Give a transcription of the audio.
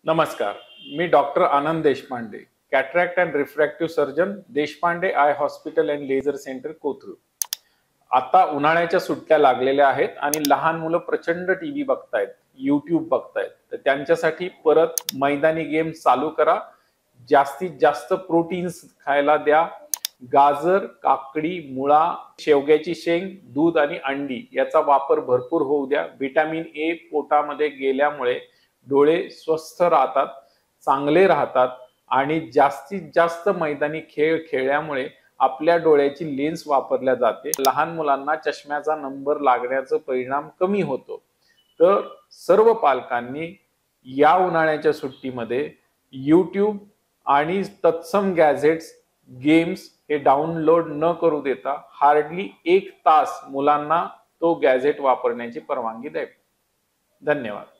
नमस्कार, मी doctor Anand Deshpande, cataract and refractive surgeon, Deshpande eye hospital and laser centre, Kothrud. आता उन्हाळ्याच्या सुट्ट्या लागलेल्या आहेत आणि लहान मुलं प्रचंड टीव्ही बघतायत, YouTube बघतायत. तर त्यांच्यासाठी परत मैदानी गेम चालू करा. जास्तीत जास्त प्रोटीन्स खायला द्या. गाजर, काकडी, मुळा, शेवग्याची शेंग, दूध आणि अंडी याचा वापर भरपूर होऊ द्या. व्हिटॅमिन ए पोटामध्ये गेल्यामुळे डोळे स्वस्थ राहतात, चांगले राहतात आणि जास्तीत जास्त मैदानी खेळ खेळल्यामुळे आपल्या डोळ्याची लेन्स वापरल्या जाते. लहान मुलांना चष्म्याचा नंबर लागण्याचा परिणाम कमी होतो. तर सर्व पालकांनी या उन्हाळ्याच्या सुट्टीमध्ये YouTube आणि तत्सम गॅझेट्स, गेम्स हे डाउनलोड न करू देता हार्डली 1 तास मुलांना तो गॅझेट वापरण्याची परवानगी द्यावी. धन्यवाद.